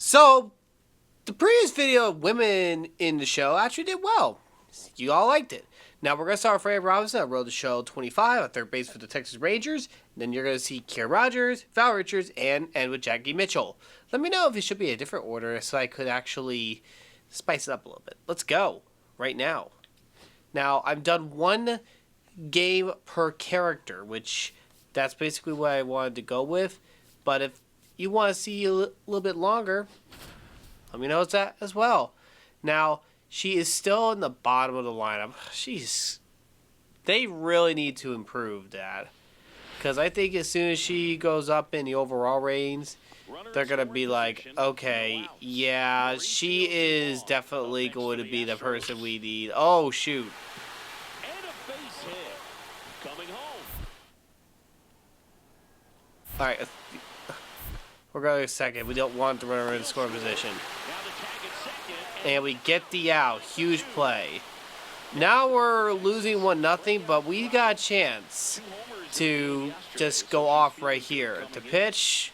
So, the previous video of women in the show actually did well. You all liked it. Now we're going to start with Freya Robinson on Road to Show 25 at third base for the Texas Rangers. Then you're going to see Freya Rogers, Val Richards, and end with Jackie Mitchell. Let me know if it should be a different order so I could actually spice it up a little bit. Let's go right now. Now, I've done one game per character, which that's basically what I wanted to go with. But if you want to see a little bit longer, let me know it's that as well. Now, she is still in the bottom of the lineup. They really need to improve that. Because I think as soon as she goes up in the overall ratings, they're going to be like, okay, yeah, she is definitely going to be the person we need. Oh, shoot. All right. We're going to second. We don't want the runner in scoring position. And we get the out. Huge play. Now we're losing 1-0, but we got a chance to just go off right here. To pitch.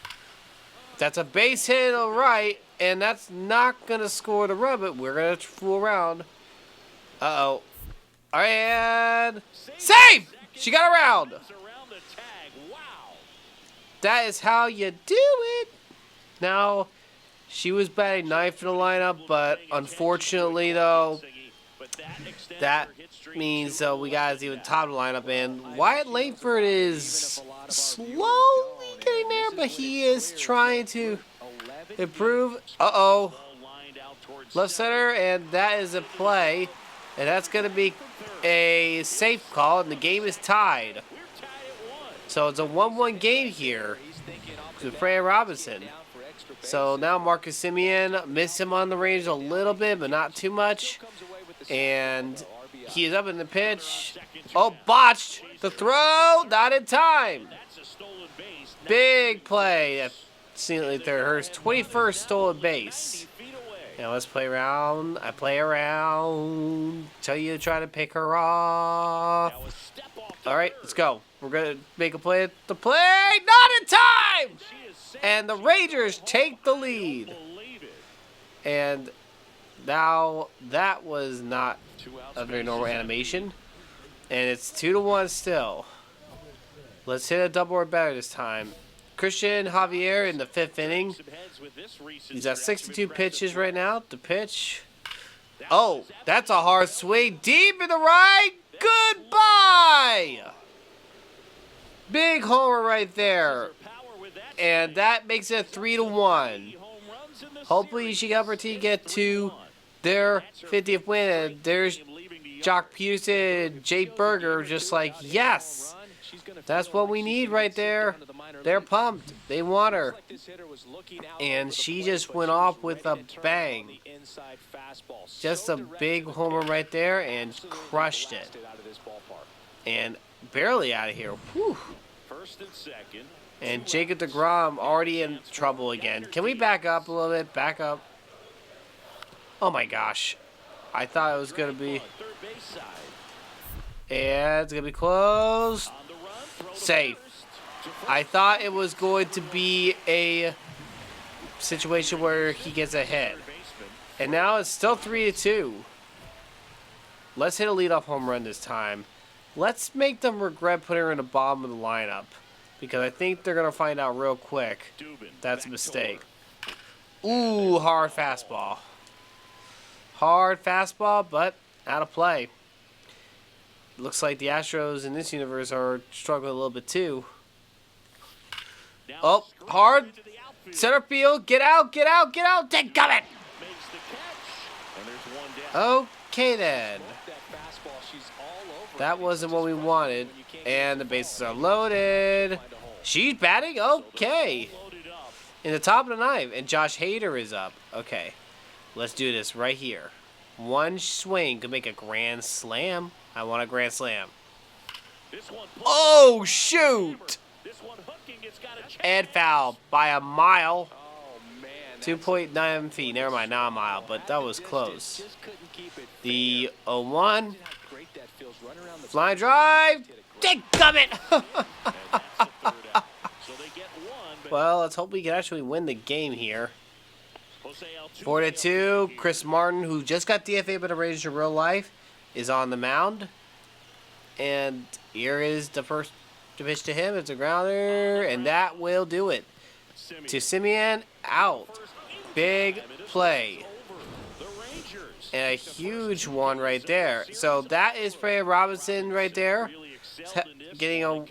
That's a base hit, all right. And that's not going to score the run, but we're going to fool around. Uh-oh. All right, and save! She got around. That is how you do it. Now, she was batting ninth in the lineup, but unfortunately, though, that means we got to see the top of the lineup. And Wyatt Langford is slowly getting there, but he is trying to improve. Uh-oh. Left center, and that is a play. And that's going to be a safe call, and the game is tied. So it's a 1-1 game here with Freya Robinson. So now Marcus Semien missed him on the range a little bit, but not too much. And he is up in the pitch. Oh, botched. The throw, not in time. Big play. Her 21st stolen base. Now let's play around. I play around. Tell you to try to pick her off. All right, let's go. We're going to make a play at the play. Not in time! And the Rangers take the lead. And now that was not a very normal animation. And it's 2-1 still. Let's hit a double or better this time. Christian Javier in the 5th inning. He's at 62 pitches right now. The pitch. Oh, that's a hard swing. Deep in the right. Goodbye. Big homer right there. And that makes it 3-1. Hopefully she got her team get to their 50th win. And there's Jock Peterson and Jake Berger just like, yes. That's what we need right there. They're pumped. They want her. And she just went off with a bang. Just a big homer right there and crushed it. And barely out of here. Whew. And Jacob deGrom already in trouble again. Can we back up a little bit? Back up. Oh my gosh. I thought it was going to be. And it's going to be close. Safe. I thought it was going to be a situation where he gets a hit. And now it's still 3-2. Let's hit a leadoff home run this time. Let's make them regret putting her in the bottom of the lineup. Because I think they're going to find out real quick that's a mistake. Ooh, hard fastball. Hard fastball, but out of play. Looks like the Astros in this universe are struggling a little bit too. Oh, hard. Center field. Get out, get out, get out. Dadgummit. Okay then. That wasn't what we wanted. And the bases are loaded. She's batting? Okay. In the top of the ninth. And Josh Hader is up. Okay. Let's do this right here. One swing could make a grand slam. I want a grand slam. Oh, shoot! And foul by a mile. 2.9 feet. Never mind, not a mile, but that was close. The 0-1. Flying drive. Dadgummit! Well, let's hope we can actually win the game here. 4-2. Chris Martin, who just got DFA but arranged in real life, is on the mound. And here is the first pitch to him. It's a grounder, and that will do it. To Simeon, out. Big play. And a huge one right there. So that is Freya Robinson right there. Getting a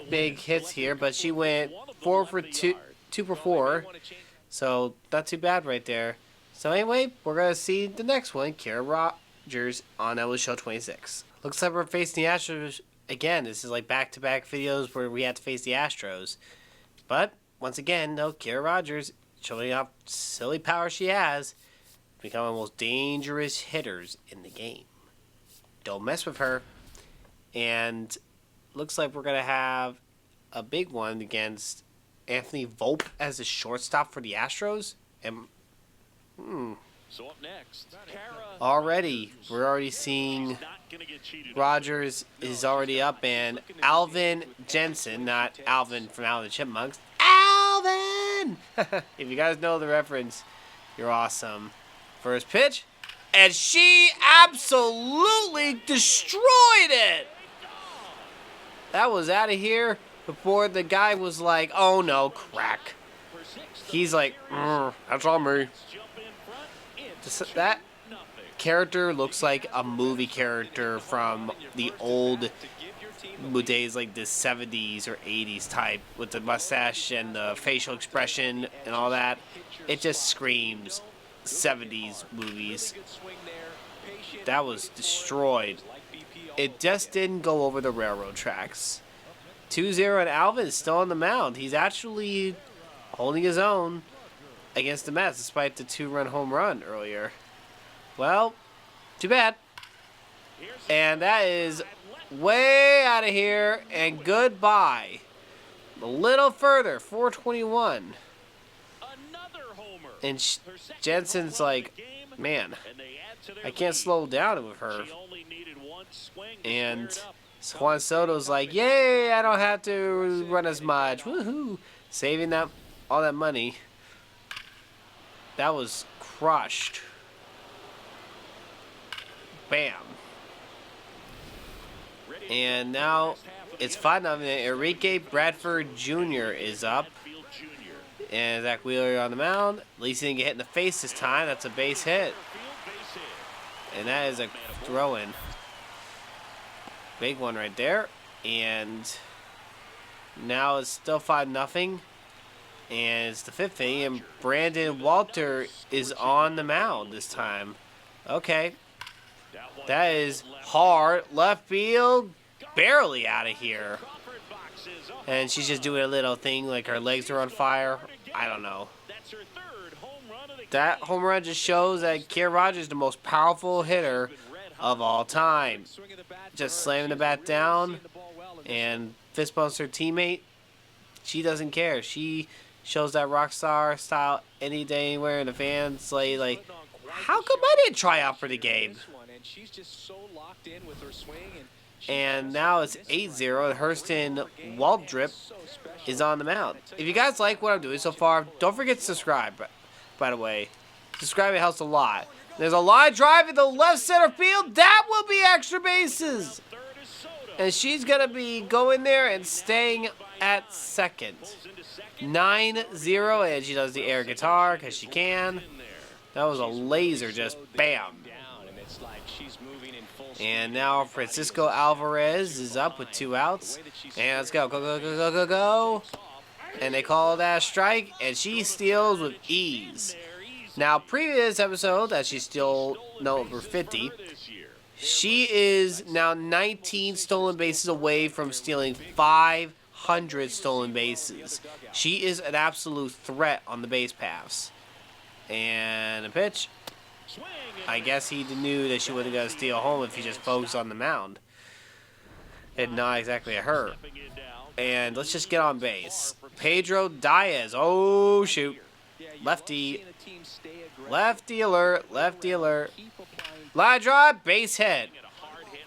big hits here, but she went 4 for 2 for 4. So not too bad right there. So anyway, we're going to see the next one, Freya Robinson on MLB The Show 26. Looks like we're facing the Astros again. This is like back-to-back videos where we have to face the Astros. But once again, no, Freya Robinson showing off silly power she has. Becoming the most dangerous hitters in the game. Don't mess with her. And looks like we're going to have a big one against Anthony Volpe as a shortstop for the Astros. And, So up next, we're already seeing Rogers is already up, and Alvin Jensen, not Alvin from Alvin the Chipmunks. Alvin! If you guys know the reference, you're awesome. First pitch, and she absolutely destroyed it. That was out of here before the guy was like, oh no, crack. He's like, that's on me. That character looks like a movie character from the old days, like the 70s or 80s type, with the mustache and the facial expression and all that. It just screams 70s movies. That was destroyed. It just didn't go over the railroad tracks. 2-0, and Alvin is still on the mound. He's actually holding his own against the Mets despite the 2-run home run earlier. Well, too bad. And that is way out of here, and goodbye. A little further, 421. And Jensen's like, man, I can't slow down with her. And Juan Soto's like, yay, I don't have to run as much. Woohoo. Saving that all that money. That was crushed. Bam. And now it's 5-0. Enrique Bradford Jr. is up. And Zach Wheeler on the mound. At least he didn't get hit in the face this time. That's a base hit. And that is a throw-in. Big one right there. And now it's still 5-0. And it's the 5th inning. And Brandon Walter is on the mound this time. Okay. That is hard. Left field. Barely out of here. And she's just doing a little thing like her legs are on fire. I don't know. That home run just shows that Freya Robinson is the most powerful hitter of all time. Just slamming the bat down and fist bumps her teammate. She doesn't care. She shows that rock star style any day, anywhere, and the fans like, how come I didn't try out for the game? And now it's 8-0. Hurston Waldrip is on the mound. If you guys like what I'm doing so far, don't forget to subscribe, by the way. Subscribing helps a lot. There's a line drive in the left center field. That will be extra bases. And she's going to be going there and staying at second. 9-0, and she does the air guitar because she can. That was a laser, just bam. And now Francisco Alvarez is up with 2 outs. And let's go, go, go, go, go, go, go. And they call that a strike, and she steals with ease. Now, previous episode, that she's still over 50, she is now 19 stolen bases away from stealing 500 stolen bases. She is an absolute threat on the base paths. And a pitch. I guess he knew that she wasn't going to steal home if he just focused on the mound. It's not exactly a her. And let's just get on base. Pedro Diaz. Oh, shoot. Lefty. Lefty alert. Lefty alert. Line drive. Base hit.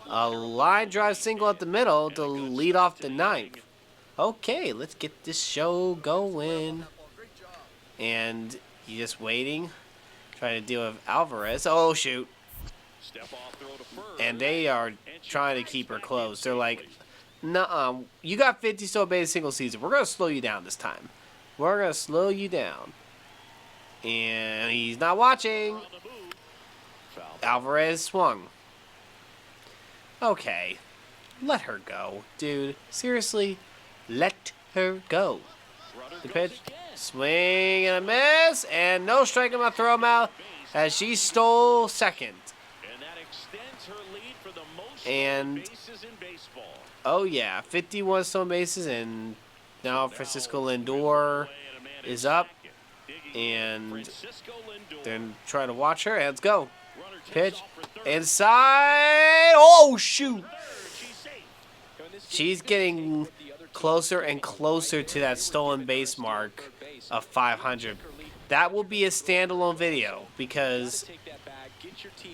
A line drive single at the middle to lead off the 9th. Okay, let's get this show going. And He's just waiting, trying to deal with Alvarez. Oh, shoot. And they are trying to keep her close. They're like, nuh-uh, you got 50 stolen bases single season. We're going to slow you down this time. We're going to slow you down. And he's not watching. Alvarez swung. Okay. Let her go, dude. Seriously, let her go. The pitch. Swing and a miss. And no strike. I'm going to throw him out as she stole second. And, oh yeah, 51 stolen bases, and now Francisco Lindor is up, and they're trying to watch her. And let's go. Pitch. Inside. Oh, shoot. She's getting closer and closer to that stolen base mark of 500. That will be a standalone video because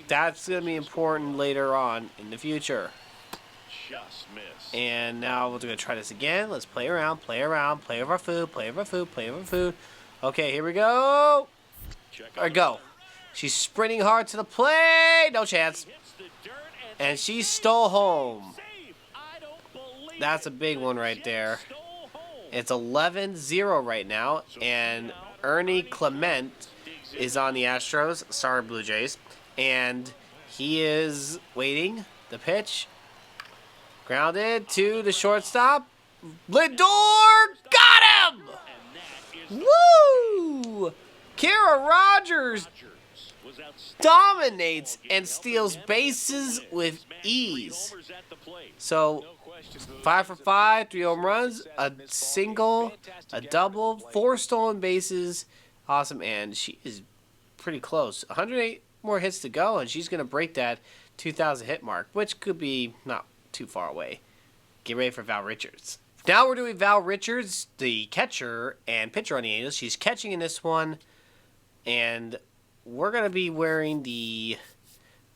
that's going to be important later on in the future. And now we're going to try this again. Let's play around, play around, play with our food, play with our food, play with our food. Okay, here we go. All right, go. She's sprinting hard to the plate. No chance. And she stole home. That's a big one right there. It's 11-0 right now. And Ernie Clement is on the Astros. Sorry, Blue Jays. And he is waiting. The pitch. Grounded to the shortstop. Lindor got him! Woo! Kara Rogers dominates and steals bases with ease. So, 5 for 5, 3 home runs, a single, a double, 4 stolen bases. Awesome, and she is pretty close. 108 more hits to go, and she's going to break that 2,000 hit mark, which could be not too far away. Get ready for Val Richards. Now we're doing Val Richards, the catcher and pitcher on the Angels. She's catching in this one, and we're going to be wearing the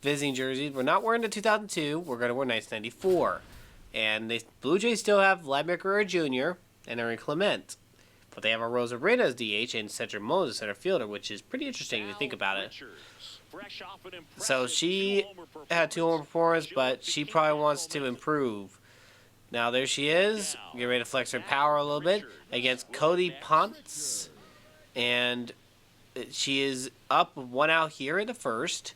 visiting jerseys. We're not wearing the 2002. We're going to wear 1994. And the Blue Jays still have Vladimir Guerrero Jr. and Ernie Clement. But they have a Rosa Reyna as DH and Cedric Mullins as center fielder, which is pretty interesting if you think about it. So she had 2 home performances, but she probably wants to improve. Now there she is. Get ready to flex her power a little bit against Cody Ponce. And she is up 1 out here in the first.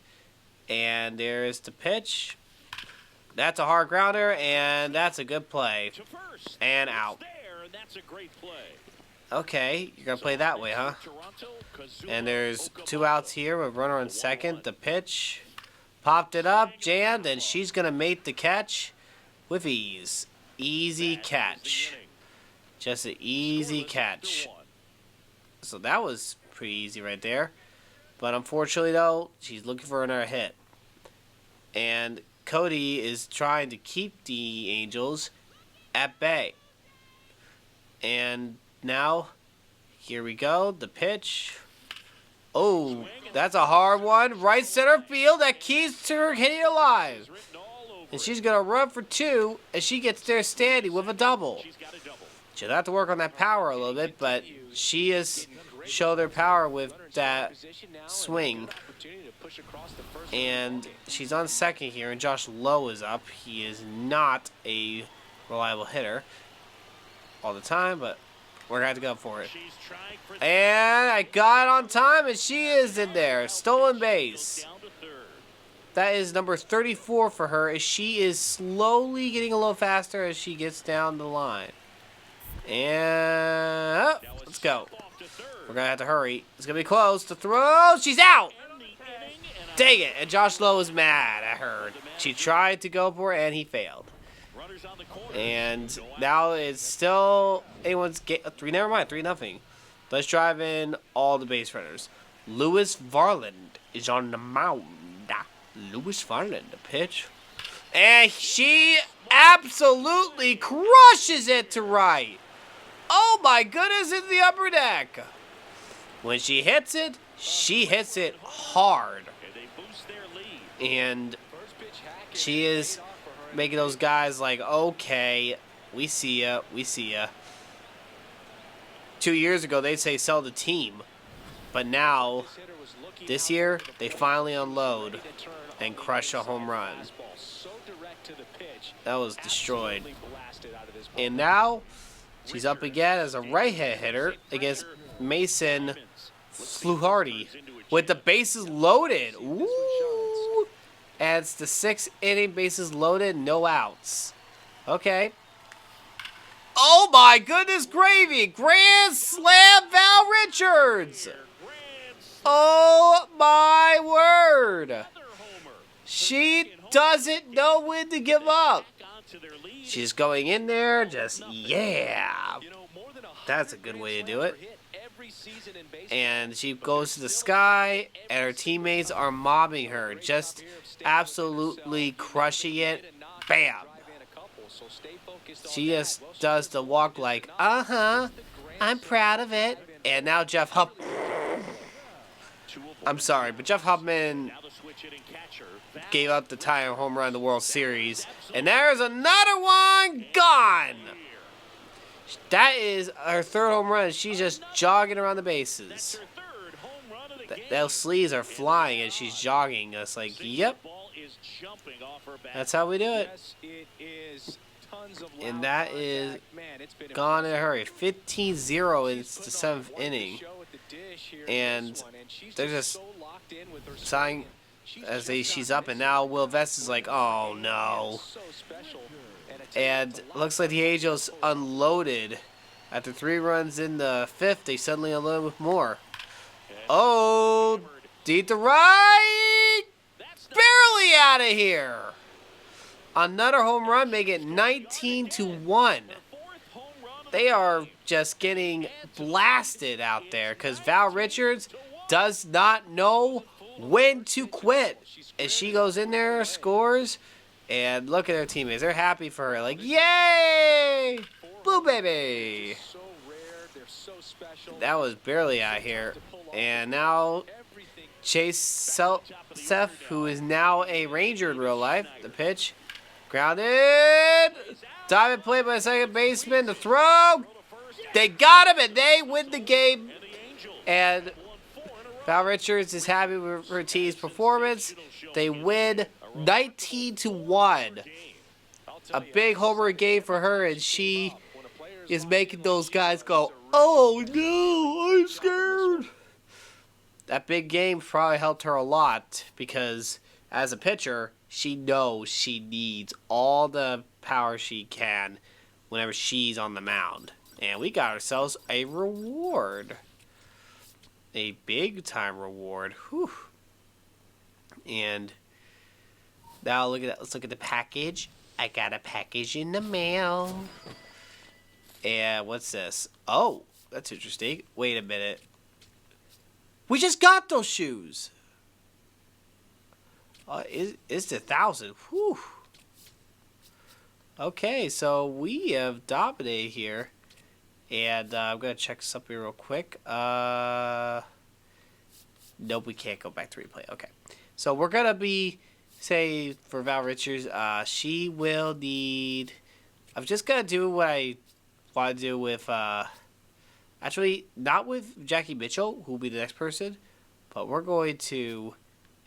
And there's the pitch. That's a hard grounder, and that's a good play. And out. Okay, you're going to play that way, huh? And there's 2 outs here with runner on second. The pitch. Popped it up, jammed, and she's going to make the catch with ease. Easy catch. Just an easy catch. So that was pretty easy right there. But unfortunately, though, she's looking for another hit. And Cody is trying to keep the Angels at bay. And now, here we go. The pitch. Oh, that's a hard one. Right center field. That keeps her hitting alive. And she's going to run for 2 as she gets there standing with a double. She'll have to work on that power a little bit, but she has showed her power with that swing. And she's on second here, and Josh Lowe is up. He is not a reliable hitter all the time, but we're going to have to go for it. And I got it on time, and she is in there. Stolen base. That is number 34 for her, as she is slowly getting a little faster as she gets down the line. And let's go. We're going to have to hurry. It's going to be close to throw. She's out. Dang it. And Josh Lowe is mad at her. She tried to go for it, and he failed. And now it's still anyone's game. 3-0. Let's drive in all the base runners. Lewis Varland is on the mound. Lewis Varland, the pitch. And she absolutely crushes it to right. Oh my goodness, in the upper deck. When she hits it hard. And she is making those guys like, okay, we see ya, we see ya. 2 years ago, they'd say sell the team. But now, this year, they finally unload and crush a home run. That was destroyed. And now, she's up again as a right-hand hitter against Mason Fluharty with the bases loaded. Ooh. And it's the 6th inning, bases loaded, no outs. Okay. Oh my goodness gravy! Grand slam, Val Richards! Oh my word! She doesn't know when to give up. She's going in there, just, yeah. That's a good way to do it. And she goes to the sky, and her teammates are mobbing her, just absolutely crushing it. Bam! She just does the walk like, uh-huh, I'm proud of it. And now Jeff I'm sorry, but Jeff Hubman gave up the tying home run in the World Series. And there's another one gone! That is her 3rd home run. She's just jogging around the bases. Those sleeves are flying as she's jogging. It's like, yep. That's how we do it. And that is gone in a hurry. 15-0 it's the 7th inning. And they're just sighing as she's up. And now Will Vest is like, oh no. And looks like the Angels unloaded. After 3 runs in the 5th, they suddenly unload with more. Oh, deep to right. Barely out of here. Another home run, make it 19-1. They are just getting blasted out there because Val Richards does not know when to quit. And she goes in there, scores, and look at her teammates. They're happy for her. Like, yay! Blue baby! That was barely out here. And now Chase Seth, who is now a Ranger in real life, the pitch. Grounded. Diamond play by the second baseman. The throw. They got him, and they win the game. And Val Richards is happy with her team's performance. They win 19-1. A big homer game for her, and she is making those guys go, oh no, I'm scared. That big game probably helped her a lot because as a pitcher, she knows she needs all the power she can whenever she's on the mound. And we got ourselves a reward. A big-time reward. Whew. And now look at that. Let's look at the package. I got a package in the mail. And what's this? Oh, that's interesting. Wait a minute. We just got those shoes. It's 1,000. Whew. Okay, so we have dominated here. And I'm going to check something real quick. Nope, we can't go back to replay. Okay. So we're going to be, say, for Val Richards, she will need... I'm just going to do what I want to do with... actually, not with Jackie Mitchell, who will be the next person. But we're going to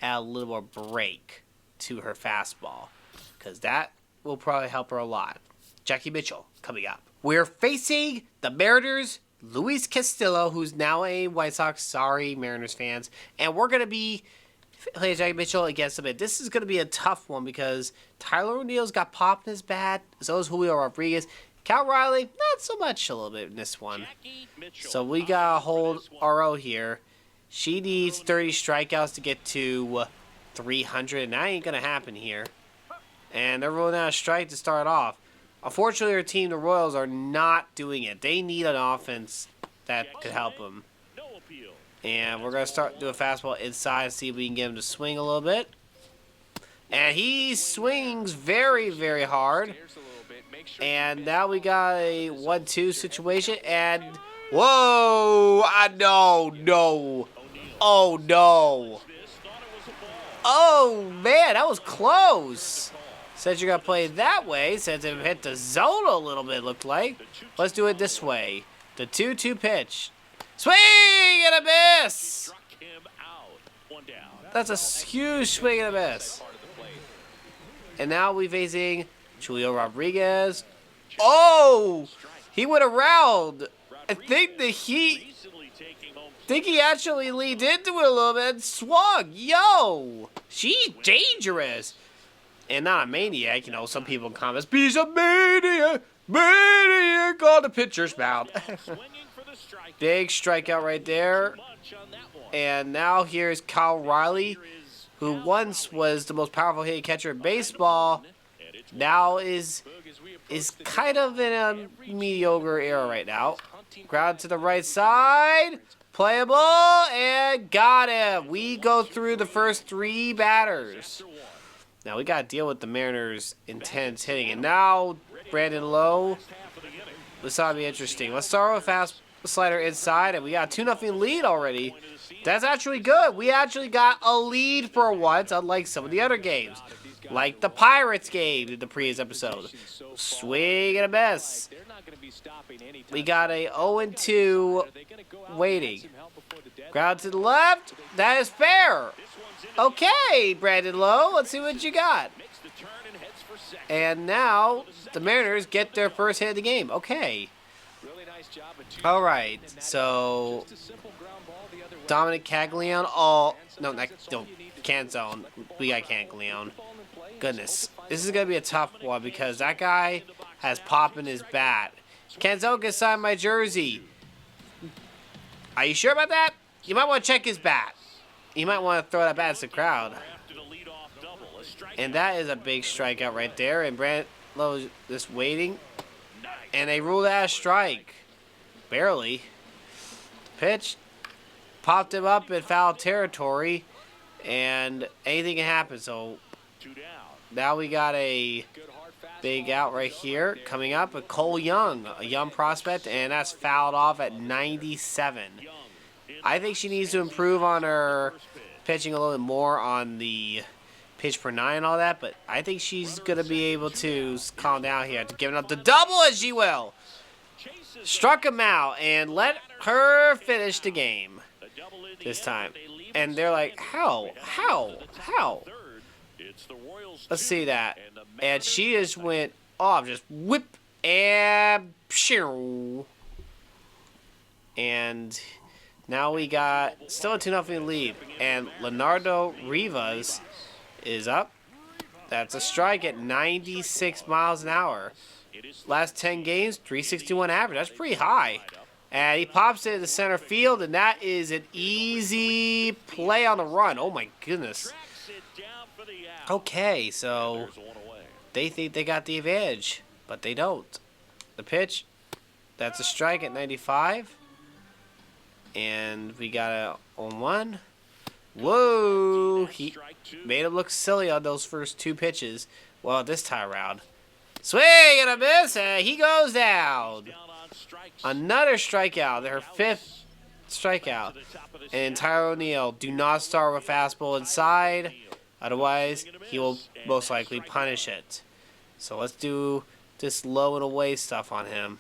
add a little more break to her fastball. Because that will probably help her a lot. Jackie Mitchell coming up. We're facing the Mariners, Luis Castillo, who's now a White Sox. Sorry, Mariners fans. And we're going to be playing Jackie Mitchell against him. And this is going to be a tough one because Tyler O'Neill's got pop in his bat. So is Julio Rodriguez. Cal Riley, not so much a little bit in this one. So we got to hold RO here. She needs 30 strikeouts to get to 300. And that ain't going to happen here. And they're rolling out a strike to start off. Unfortunately, her team, the Royals, are not doing it. They need an offense that could help them. And we're going to start do a fastball inside, see if we can get him to swing a little bit. And he swings very, very hard. And now we got a 1-2 situation. And, whoa! No. Oh, no. Oh, man, that was close. Said you're going to play it that way, since it hit the zone a little bit, looked like. Let's do it this way. The 2-2 pitch. Swing and a miss. That's a huge swing and a miss. And now we're facing Julio Rodriguez. Oh, he went around. I think he actually leaned into it a little bit and swung. Yo, she's dangerous. And not a maniac, you know, some people in comments, he's a maniac on the pitcher's mound. Big strikeout right there. And now here's Kyle Riley, who once was the most powerful hitting catcher in baseball, now is kind of in a mediocre era right now. Ground to the right side, playable, and got him. We go through the first 3 batters. Now we got to deal with the Mariners' intense hitting. And now Brandon Lowe, this ought to be interesting. Let's start with fast slider inside, and we got a 2-0 lead already. That's actually good. We actually got a lead for once, unlike some of the other games. Like the Pirates game in the previous episode. Swing and a miss. We got a 0-2 waiting. Ground to the left. That is fair. Okay, Brandon Lowe. Let's see what you got. And now the Mariners get their first hit of the game. Okay. All right. So Dominic Caglione. Oh, no, Canzone. We got Caglione. Goodness. This is going to be a tough one because that guy has pop in his bat. Canzone can sign my jersey. Are you sure about that? You might want to check his bat. You might want to throw that bat at the crowd. And that is a big strikeout right there. And Brandon Lowe is just waiting. And they ruled out a strike. Barely. Pitch. Popped him up in foul territory. And anything can happen. So now we got a big out right here. Coming up with Cole Young. A young prospect. And that's fouled off at 97. I think she needs to improve on her pitching a little bit more on the pitch per 9 and all that, but I think she's going to be able to calm down here. Giving up the double as she will. Struck him out and let her finish the game this time. And they're like, how? Let's see that. And she just went off, just whip and pshoo. And now we got still a 2-0 lead. And Leonardo Rivas is up. That's a strike at 96 miles an hour. Last 10 games, 361 average. That's pretty high. And he pops it into center field, and that is an easy play on the run. Oh, my goodness. Okay, so they think they got the advantage, but they don't. The pitch, that's a strike at 95. And we got a 0-1. Whoa! He made him look silly on those first 2 pitches. Well, this time around. Swing and a miss, and he goes down. Another strikeout. Her 5th strikeout. And Tyler O'Neill, do not start with fastball inside. Otherwise, he will most likely punish it. So let's do this low and away stuff on him.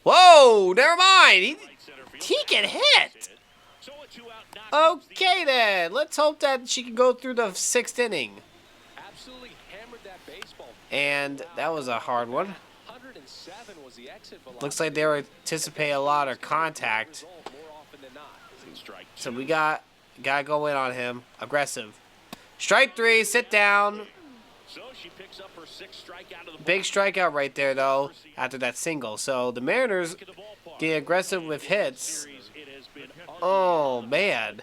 Whoa! Never mind! He can hit! Okay then, let's hope that she can go through the 6th inning. And that was a hard one. Looks like they were anticipating a lot of contact. So we got to go in on him. Aggressive. Strike 3, sit down. Big strikeout right there though after that single. So the Mariners get aggressive with hits. Oh man.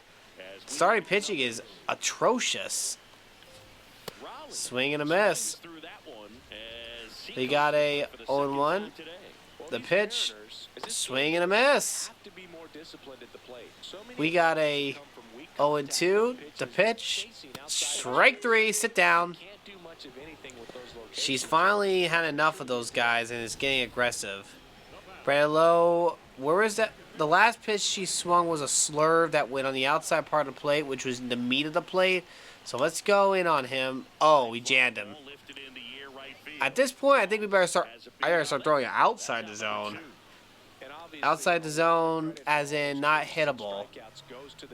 Starting pitching is atrocious. Swing and a miss. We got a 0-1. The pitch. Swing and a miss. We got a 0-2. The pitch. Strike 3. Sit down. She's finally had enough of those guys and is getting aggressive. Brandon Lowe, where is that? The last pitch she swung was a slurve that went on the outside part of the plate, which was the meat of the plate. So let's go in on him. Oh, we jammed him. At this point, I think we better start. I better start throwing it outside the zone. outside the zone, as in not hittable,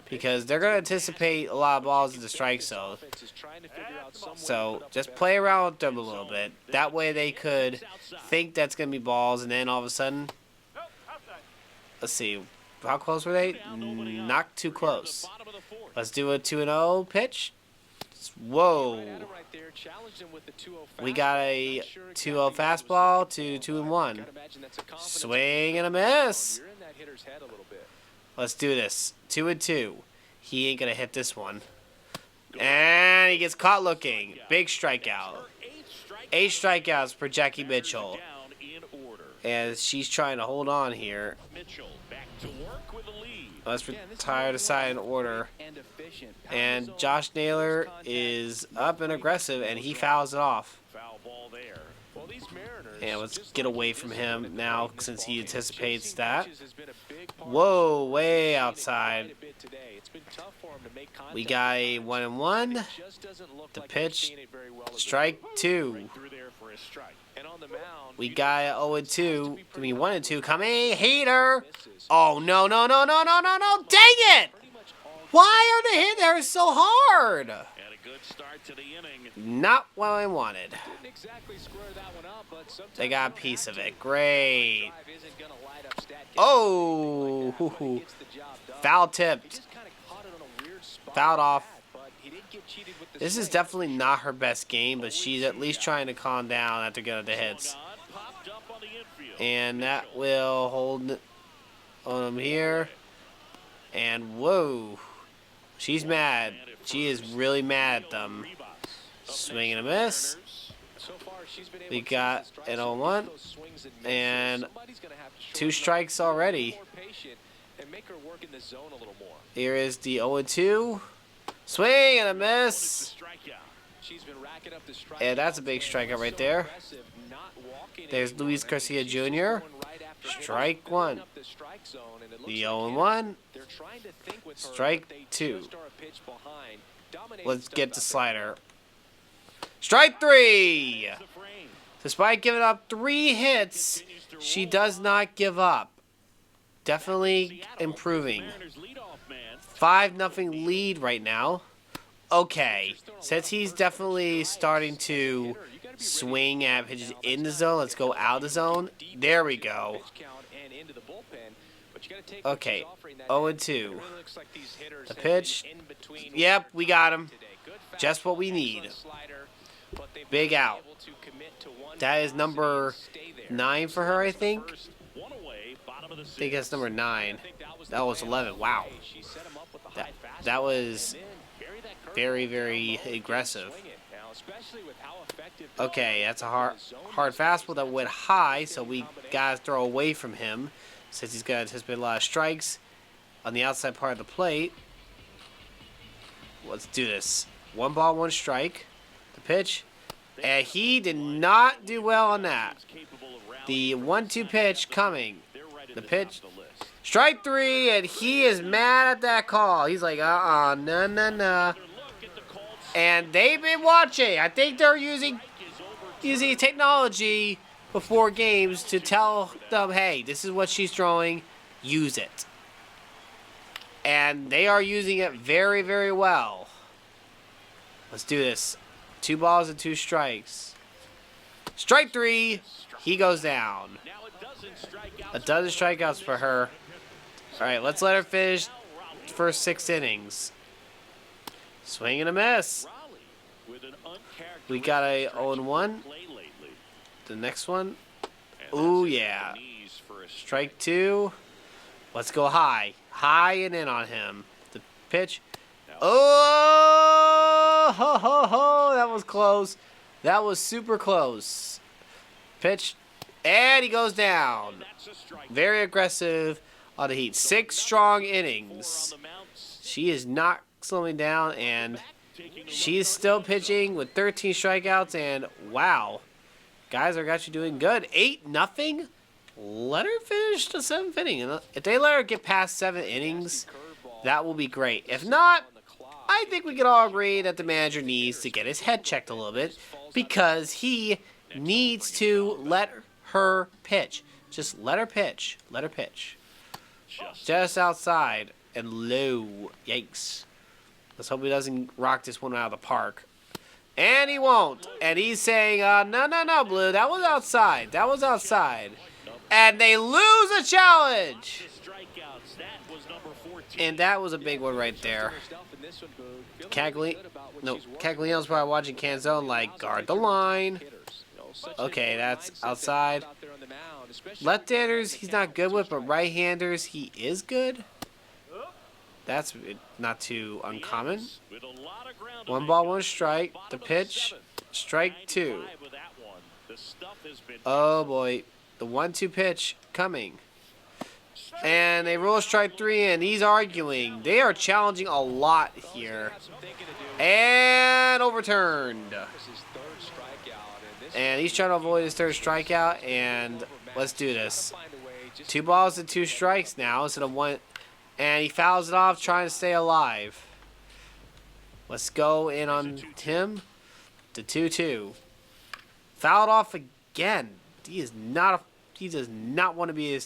because they're going to anticipate a lot of balls in the strike zone. So just play around with them a little bit. That way they could think that's going to be balls, and then all of a sudden, let's see, how close were they? Not too close. Let's do a 2-0 pitch. Whoa. We got a 2-0 fastball to 2-1. Swing and a miss. Let's do this. 2-2. He ain't going to hit this one. And he gets caught looking. Big strikeout. 8 strikeouts for Jackie Mitchell. As she's trying to hold on here. Let's retire the side in order. And Josh Naylor is up and aggressive, and he fouls it off. And let's get away from him now since he anticipates that. Whoa, way outside. We got a 1-1. The pitch, strike 2. We got a 0-2. I mean 1-2 coming. Heater. Oh no no no no no no no! Dang it! Why are the hitters so hard? Not what I wanted. They got a piece of it. Great. Oh, foul tipped. Fouled off. This is definitely not her best game, but she's at least trying to calm down after getting the hits. And that will hold on him here. And whoa. She's mad. She is really mad at them. Swing and a miss. We got an 0-1. And 2 strikes already. Here is the 0-2. Swing and a miss. And that's a big strikeout right there. There's Luis Garcia Jr. Strike 1. The 0-1. Strike 2. Let's get the slider. Strike 3. Despite giving up 3 hits, she does not give up. Definitely improving. 5-0 lead right now. Okay, since he's definitely starting to swing at pitches in the zone, let's go out of the zone. There we go. Okay, 0-2. The pitch. Yep, we got him. Just what we need. Big out. That is number 9 for her, I think. I think that's number 9. That was 11. Wow. That was very, very aggressive. Okay, that's a hard fastball that went high, so we got to throw away from him since he's got to anticipate a lot of strikes on the outside part of the plate. Let's do this. 1 ball, 1 strike. The pitch. And he did not do well on that. The 1-2 pitch coming. The pitch. Strike 3, and he is mad at that call. He's like, no, no, no. And they've been watching. I think they're using technology before games to tell them, hey, this is what she's throwing. Use it. And they are using it very, very well. Let's do this. 2 balls and 2 strikes. Strike 3. He goes down. A dozen strikeouts for her. All right, let's let her finish the first 6 innings. Swing and a miss. We got a 0-1. The next one. Ooh, yeah. Strike 2. Let's go high. High and in on him. The pitch. Oh, ho, ho, ho. That was close. That was super close. Pitch. And he goes down. Very aggressive on the heat. 6 strong innings. She is not slowing down, and she's still pitching with 13 strikeouts, and wow. Guys are actually doing good. 8-0. Let her finish the 7th inning. If they let her get past 7 innings, that will be great. If not, I think we can all agree that the manager needs to get his head checked a little bit because he needs to let her pitch. Just let her pitch. Let her pitch. Just outside and low. Yikes. Let's hope he doesn't rock this one out of the park. And he won't. And he's saying, no, Blue. That was outside. That was outside. And they lose a challenge. And that was a big one right there. Cagliano's probably watching Canzone like, guard the line. Okay, that's outside. Left-handers, he's not good with, but right-handers, he is good. That's not too uncommon. 1 ball, 1 strike. The pitch, strike 2. Oh boy, the 1-2 pitch coming. And they roll strike 3, and he's arguing. They are challenging a lot here. And overturned. And he's trying to avoid his 3rd strikeout, and let's do this. 2 balls and 2 strikes now instead of 1. And he fouls it off, trying to stay alive. Let's go in on him. The 2-2. Fouled off again. He does not want to be a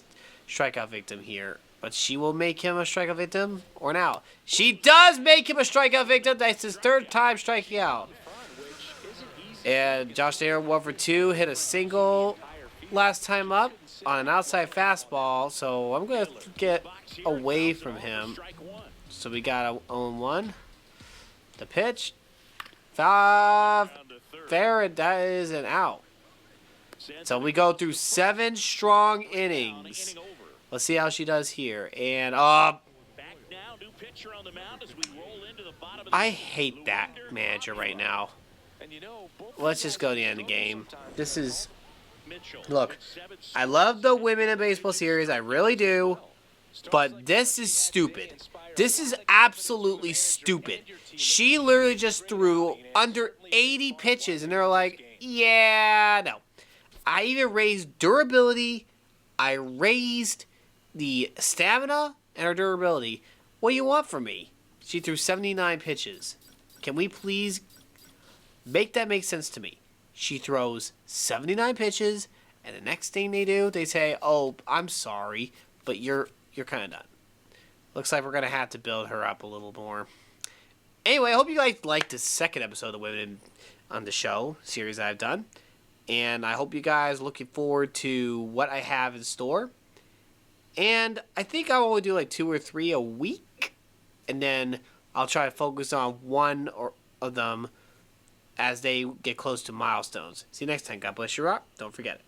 strikeout victim here. But she will make him a strikeout victim or now. She does make him a strikeout victim. That's his 3rd time striking out. And Josh Nair 1 for 2. Hit a single last time up on an outside fastball. So I'm going to get away from him. So we got a 0-1. The pitch. Fair, that is an out. So we go through 7 strong innings. Let's see how she does here. And I hate that manager right now. Let's just go to the end of the game. This is... Look, I love the Women in Baseball series. I really do. But this is stupid. This is absolutely stupid. She literally just threw under 80 pitches, and they're like, yeah, no. I even raised durability. I raised the stamina and her durability. What do you want from me? She threw 79 pitches. Can we please make that make sense to me? She throws 79 pitches, and the next thing they do, they say, oh, I'm sorry, but you're kind of done. Looks like we're going to have to build her up a little more. Anyway, I hope you guys liked the 2nd episode of Women on the Show series I've done. And I hope you guys are looking forward to what I have in store. And I think I'll only do like 2 or 3 a week. And then I'll try to focus on one of them as they get close to milestones. See you next time. God bless you, rock. Don't forget it.